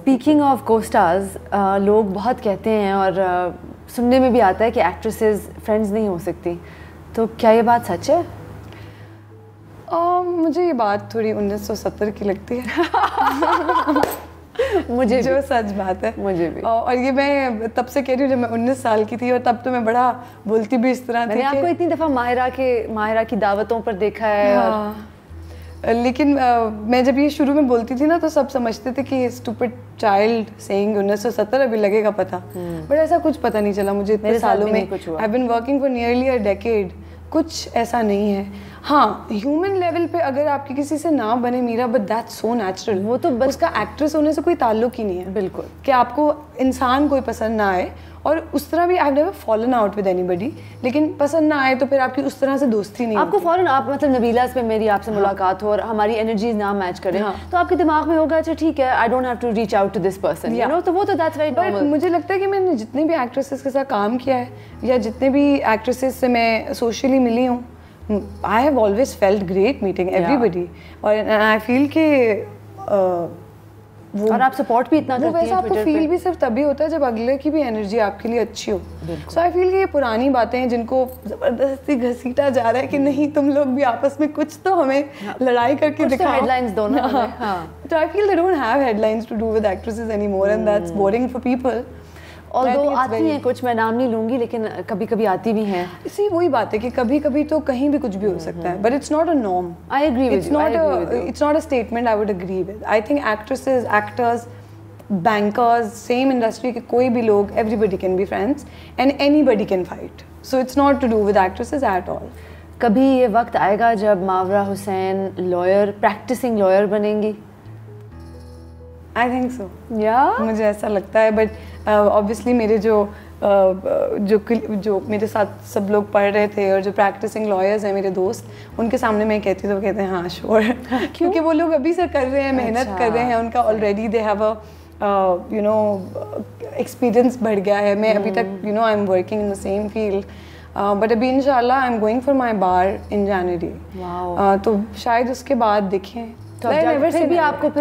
Speaking of को stars, लोग बहुत कहते हैं और सुनने में भी आता है कि एक्ट्रेसेस फ्रेंड्स नहीं हो सकती, तो क्या ये बात सच है? मुझे ये बात थोड़ी 1970 की लगती है। मुझे जो सच बात है मुझे भी। और ये मैं तब से कह रही हूँ जब मैं 19 साल की थी, और तब तो मैं बड़ा बोलती भी इस तरह थी। मैंने आपको इतनी दफ़ा माहिरा की दावतों पर देखा है। हाँ, लेकिन मैं जब ये शुरू में बोलती थी ना तो सब समझते थे कि स्टूपिड चाइल्ड सेइंग 1970 अभी लगेगा पता, बट ऐसा कुछ पता नहीं चला मुझे इतने सालों में। I have been working for nearly a decade, कुछ ऐसा नहीं है। हाँ, ह्यूमन लेवल पे अगर आपकी किसी से ना बने Meera, but that's so natural. वो तो उसका एक्ट्रेस होने से कोई ताल्लुक ही नहीं है। बिल्कुल, कि आपको इंसान कोई पसंद ना आए, और उस तरह भी आई have never fallen out with anybody, लेकिन पसंद ना आए तो फिर आपकी उस तरह से दोस्ती नहीं आपको फॉरन आप मतलब नबीला से मेरी आपसे मुलाकात हो और हमारी एनर्जीज ना मैच करें, तो आपके दिमाग में होगा अच्छा ठीक है, I don't have to reach out to this person, you know, तो वो तो दैट्स वेरी नॉर्मल। बट मुझे लगता है कि मैंने जितने भी एक्ट्रेसेस के साथ काम किया है या जितने भी एक्ट्रेसेस से मैं सोशली मिली हूँ, I have always felt great meeting everybody, और आई फील कि और आप सपोर्ट भी इतना करती हैं। वैसे आपको फील भी सिर्फ तभी होता है जब अगले की भी एनर्जी आपके लिए अच्छी हो। सो आई फील कि ये पुरानी बातें हैं जिनको जबरदस्ती घसीटा जा रहा है कि नहीं तुम लोग भी आपस में कुछ तो हमें लड़ाई करके दिखाओ, हेडलाइंस दो ना। तो I feel they don't have headlines to do with actresses anymore, and that's boring for people. Although आती हैं कुछ, मैं नाम नहीं लूंगी, लेकिन कभी कभी आती भी हैं। इसी वही बात है कि कभी कभी तो कहीं भी कुछ भी हो सकता है, but it's not a norm. I agree with you. It's not a statement I would agree with. I think actresses, actors, bankers, same industry के कोई भी लोग, everybody can be friends and anybody can fight, so it's not to do with actresses at all. कभी ये वक्त आएगा जब Mawra Hussain lawyer, practicing lawyer बनेंगी? आई थिंक सो, या मुझे ऐसा लगता है, बट ऑब्वियसली मेरे जो मेरे साथ सब लोग पढ़ रहे थे और जो प्रैक्टिसिंग लॉयर्स हैं मेरे दोस्त, उनके सामने मैं कहती तो वो कहते हैं हाँ श्योर। क्योंकि वो लोग अभी से कर रहे हैं, मेहनत कर रहे हैं, उनका already they have a you know experience बढ़ गया है। मैं अभी तक you know I am working in the same field, but अभी इंशाल्लाह I am going for my bar in January, तो शायद उसके बाद देखें। तो फिर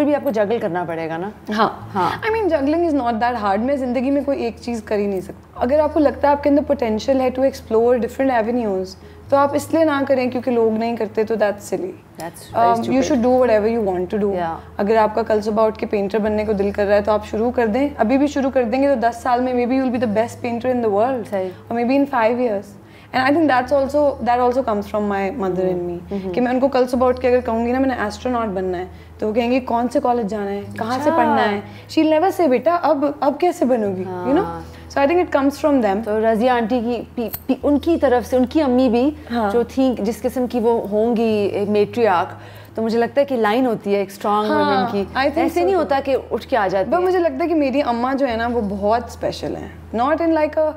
भी आपको जगल करना पड़ेगा ना। हाँ, I mean juggling is not that hard. मैं ज़िंदगी में कोई एक चीज़ कर ही नहीं सकती। अगर आपको लगता है आपके अंदर पोटेंशियल है टू एक्सप्लोर डिफरेंट एवेन्यूज़, तो आप इसलिए ना करें क्योंकि लोग नहीं करते, तो that's silly. You should do whatever you want to do. अगर आपका कल सुबह उठ के पेंटर बनने को दिल कर रहा है तो आप शुरू कर दें, अभी भी शुरू कर देंगे तो 10 साल में maybe you will be the best painter in the world, और maybe in 5 years। And I think that also comes from my mother and me, कि मैं उनको कल सुबह उठ के अगर कहूँगी ना मैंने एस्ट्रोनॉट बनना है, तो वो कहेंगी कौन से कॉलेज जाना है, कहाँ से पढ़ना है। शी विल नेवर से बेटा अब कैसे बनोगी, you know. So I think it comes from them. तो रज़िया आंटी की उनकी तरफ से, उनकी अम्मी भी जो थी, जिस किस्म की वो होंगी मेट्रियार्क, तो मुझे लगता है कि लाइन होती है एक स्ट्रॉन्ग वुमेन की, ऐसे नहीं होता कि उठ के आ जाती है। मुझे लगता है कि मेरी अम्मा जो है ना वो बहुत स्पेशल है, not in like a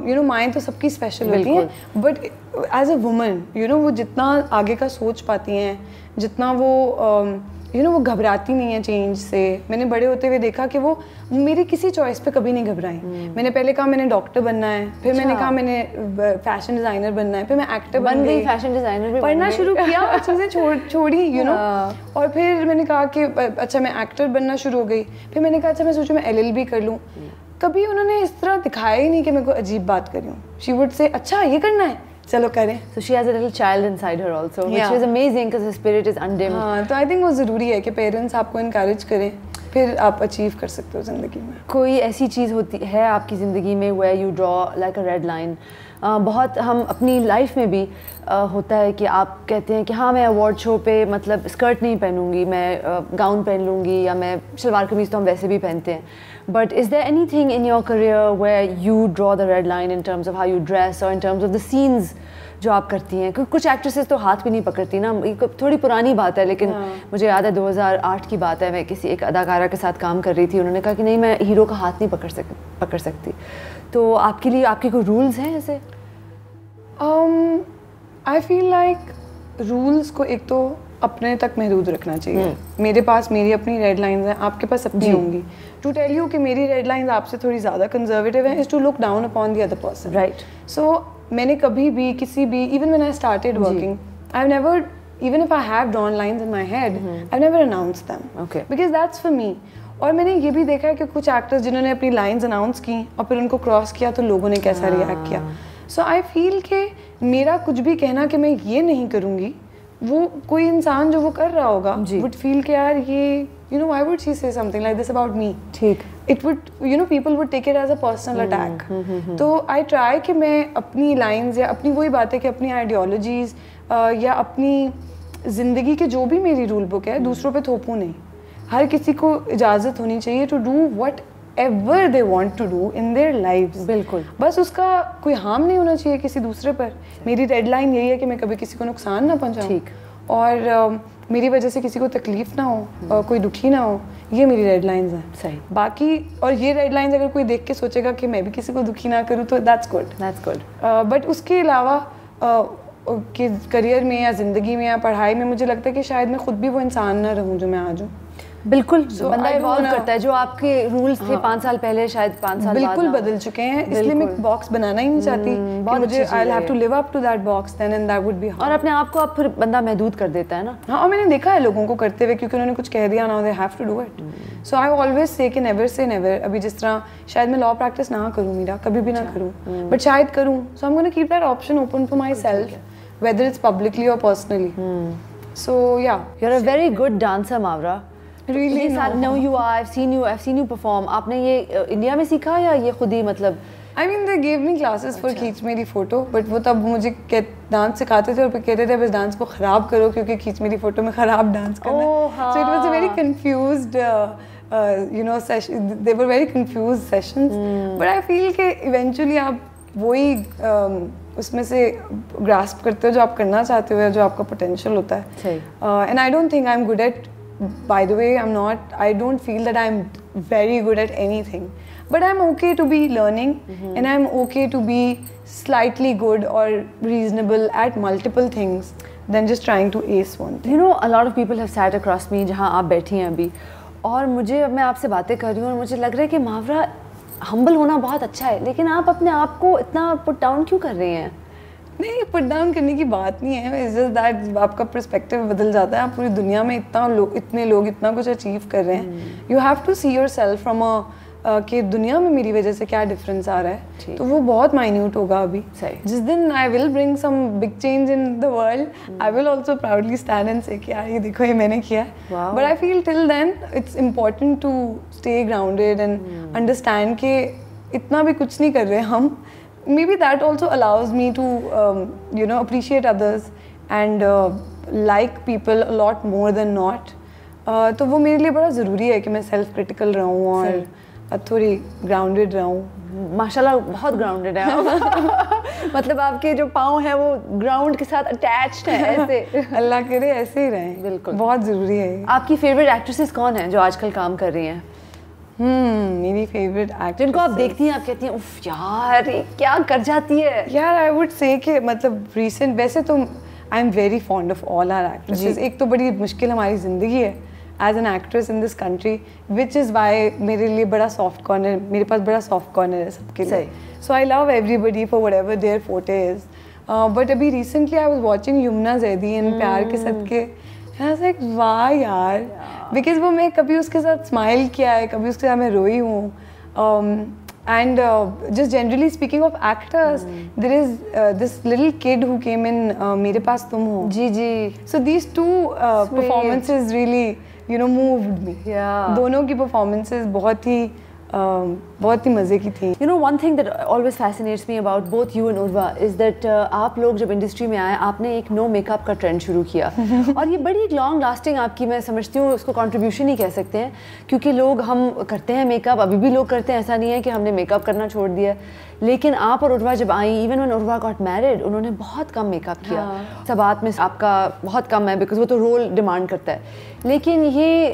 you know, माएँ तो सबकी स्पेशल होती हैं, but as a woman you know वो जितना आगे का सोच पाती हैं, जितना वो यू नो वो घबराती नहीं है चेंज से। मैंने बड़े होते हुए देखा कि वो मेरी किसी चॉइस पे कभी नहीं घबराई। मैंने पहले कहा मैंने डॉक्टर बनना है, फिर मैंने कहा मैंने फैशन डिज़ाइनर बनना है, फिर मैं एक्टर बन गई, फैशन डिज़ाइनर भी पढ़ना शुरू किया और चीज़ें छोड़ी यू नो। और फिर मैंने कहा कि अच्छा मैं एक्टर बनना शुरू हो गई, फिर मैंने कहा अच्छा मैं सोचूं मैं LLB कर लूँ। कभी उन्होंने इस तरह दिखाया ही नहीं कि मैं कोई अजीब बात कर रही हूँ। शी वुड से अच्छा ये करना है, चलो करें। So she has a little child inside her also, which is amazing because her spirit is undimmed. हाँ, तो I think वो ज़रूरी है कि पेरेंट्स आपको इनकरेज करें, फिर आप अचीव कर सकते हो ज़िंदगी में। कोई ऐसी चीज़ होती है आपकी ज़िंदगी में where you draw like a red line? बहुत हम अपनी लाइफ में भी होता है कि आप कहते हैं कि हाँ मैं अवार्ड शो पे मतलब स्कर्ट नहीं पहनूंगी, मैं गाउन पहन लूँगी, या मैं शलवार कमीज़ तो हम वैसे भी पहनते हैं। But is there anything in your career where you draw the red line in terms of how you dress or in terms of the scenes जो आप करती हैं? क्योंकि कुछ एक्ट्रेसेस तो हाथ भी नहीं पकड़ती ना, थोड़ी पुरानी बात है, लेकिन मुझे याद है 2008 की बात है, मैं किसी एक अदाकारा के साथ काम कर रही थी, उन्होंने कहा कि नहीं मैं हीरो का हाथ नहीं पकड़ सकती। तो आपके लिए आपके कोई रूल्स हैं ऐसे? आई फील लाइक रूल्स को एक तो अपने तक महदूद रखना चाहिए। मेरे पास मेरी अपनी रेड लाइंस हैं, आपके पास अपनी होंगी। टू टेल यू कि मेरी रेड लाइंस आपसे थोड़ी ज़्यादा कंजर्वेटिव हैं is to look down upon the other person, right. So मैंने कभी भी किसी भी, even when I started working, I have never, even if I have drawn lines in my head, I've never announced them, because that's for me. और मैंने ये भी देखा है कि कुछ एक्टर्स जिन्होंने अपनी लाइंस अनाउंस की और फिर उनको क्रॉस किया तो लोगों ने कैसा रिएक्ट किया. सो आई फील कि मेरा कुछ भी कहना कि मैं ये नहीं करूँगी, वो कोई इंसान जो वो कर रहा होगा वुड फील कि यार ये why would she say something like this about me? ठीक. It would, people would take it as a personal attack. तो I try कि मैं अपनी lines या अपनी वही बातें कि अपनी ideologies या अपनी ज़िंदगी के जो भी मेरी रूल बुक है दूसरों पे थोपूं नहीं. हर किसी को इजाज़त होनी चाहिए to do whatever they want to do in their lives. बिल्कुल. बस उसका कोई हार्म नहीं होना चाहिए किसी दूसरे पर. मेरी रेड लाइन यही है कि मैं कभी किसी को नुकसान ना पहुंचाऊं. ठीक. और मेरी वजह से किसी को तकलीफ ना हो, कोई दुखी ना हो, ये मेरी रेड लाइंस हैं. सही. बाकी और ये रेड लाइंस अगर कोई देख के सोचेगा कि मैं भी किसी को दुखी ना करूँ तो दैट्स गुड. बट उसके अलावा कि करियर में या ज़िंदगी में या पढ़ाई में मुझे लगता है कि शायद मैं खुद भी वो इंसान ना रहूँ जो मैं आज हूँ. बिल्कुल. बंदा इवॉल्व करता है. जो आपके रूल्स थे 5 साल पहले शायद 5 साल बिल्कुल बदल चुके हैं. इसलिए मैं बॉक्स बनाना ही नहीं चाहती कि मुझे I will have to live up to that box then and that would be hard. और अपने आप को आप फिर बंदा महदूद कर देता है ना. हाँ, और मैंने देखा है लोगों को करते हुए क्योंकि उन्होंने कुछ कह दिया ना, they have to do it. So I always say कि नेवर से नेवर. अभी जिस तरह शायद मैं लॉ प्रैक्टिस ना करूँ, मेरा कभी भी ना करूँ, बट शायद करूँ. So I am gonna keep that option open for myself whether it's publicly or personally. So yeah, you're a very good dancer, Mavra. Really? No, you are. I've seen you perform. आपने ये India में सीखा या ये खुद ही मतलब? I mean they gave me classes for खींच मेरी फोटो, but वो तब मुझे डांस सिखाते थे और फिर कहते थे बस डांस को खराब करो क्योंकि खींच मेरी फोटो में खराब डांस करना है. So it was a very confused session. They were very confused sessions. But I feel कि eventually आप वही उसमें से ग्रास्प करते हो जो आप करना चाहते हो या जो आपका पोटेंशियल होता है. And I don't think I am good at, by the way I don't feel that I am very good at anything, but I am okay to be learning and I am okay to be slightly good और reasonable at multiple things then just trying to ace one. You know a lot of people have sat across me जहाँ आप बैठी हैं अभी, और मैं आपसे बातें कर रही हूँ और मुझे लग रहा है कि मावरा हम्बल होना बहुत अच्छा है, लेकिन आप अपने आप को इतना पुट डाउन क्यों कर रही हैं? नहीं, पुट डाउन करने की बात नहीं है. इट्स जस्ट दैट आपका पर्सपेक्टिव बदल जाता है. आप पूरी दुनिया में इतने लोग इतना कुछ अचीव कर रहे हैं. You have to see yourself from कि दुनिया में मेरी वजह से क्या डिफरेंस आ रहा है. तो वो बहुत माइन्यूट होगा अभी. जिस दिन I will bring some big change in the world, I will also proudly stand and say कि यार ये देखो ये मैंने किया है. But I feel till then it's important to stay grounded and understand कि इतना भी कुछ नहीं कर रहे हम. Maybe that also allows me to appreciate others and like people a lot more than not. तो वो मेरे लिए बड़ा ज़रूरी है कि मैं सेल्फ क्रिटिकल रहूँ और थोड़ी ग्राउंडेड रहूँ. माशाल्लाह बहुत ग्राउंडेड है आप. मतलब आपके जो पाँव हैं वो ग्राउंड के साथ अटैच्ड हैं ऐसे. अल्लाह करे ऐसे ही रहें. बिल्कुल, बहुत ज़रूरी है. आपकी फेवरेट एक्ट्रेसेस कौन है जो आजकल काम कर रही हैं? मेरी फेवरेट एक्ट्रेस जिनको आप देखती हैं आप कहती हैं उफ यार ये क्या कर जाती है. यार आई वुड से कि मतलब रीसेंट वैसे तो I am very fond of all our actresses. एक तो बड़ी मुश्किल हमारी ज़िंदगी है as an actress in this country, which is why मेरे लिए बड़ा सॉफ्ट कॉर्नर, मेरे पास बड़ा सॉफ्ट कॉर्नर है सबके लिए. So I love everybody for whatever their forte is. But अभी recently I was watching Yamuna Zaidi in Pyaar Ke सदके. वाह यार, बिकॉज वो मैं कभी उसके साथ स्माइल किया है, कभी उसके साथ मैं रोई हूँ. And just generally speaking of actors, there is this little kid who came in Mere Paas Tum Ho. जी जी. So these two performances really moved me. दोनों की परफॉर्मेंसेज बहुत ही मज़े की थी. You know one thing that always fascinates me about both you and Urva is that आप लोग जब इंडस्ट्री में आए आपने एक नो मेकअप का ट्रेंड शुरू किया और ये बड़ी लॉन्ग लास्टिंग आपकी, मैं समझती हूँ उसको कंट्रीब्यूशन ही कह सकते हैं, क्योंकि लोग हम करते हैं मेकअप, अभी भी लोग करते हैं, ऐसा नहीं है कि हमने मेकअप करना छोड़ दिया. लेकिन आप और उर्वा जब आई, even when Urwa got married, उन्होंने बहुत कम मेकअप किया. सब बात में आपका बहुत कम है बिकॉज वो तो रोल डिमांड करता है. लेकिन ये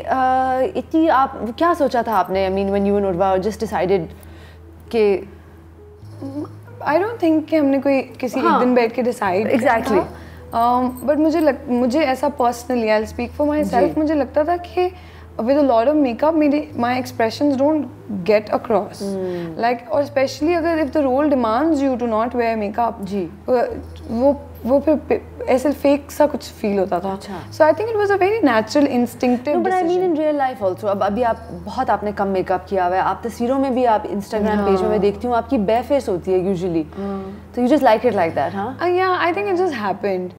इतनी आप क्या सोचा था आपने? I mean when you and Urwa just decided कि आई डोंट थिंक कि हमने कोई किसी एक दिन बैठ के डिसाइड एग्जैक्टली. बट मुझे ऐसा personally, I will speak for my self, मुझे लगता था कि with a lot of makeup my expressions don't get across. Like, or especially अगर if the role demands you to not wear makeup, जी, वो फिर ऐसे फेक सा कुछ फील होता था. So I think it was a very natural, instinctive no, but decision. I mean in real life also. अब अभी आप बहुत आपने कम मेकअप किया हुआ है, आप तस्वीरों में भी, आप Instagram पेज में मैं देखती हूँ आपकी bare face होती है usually. So you just like it like that, huh? Yeah, I think it just happened.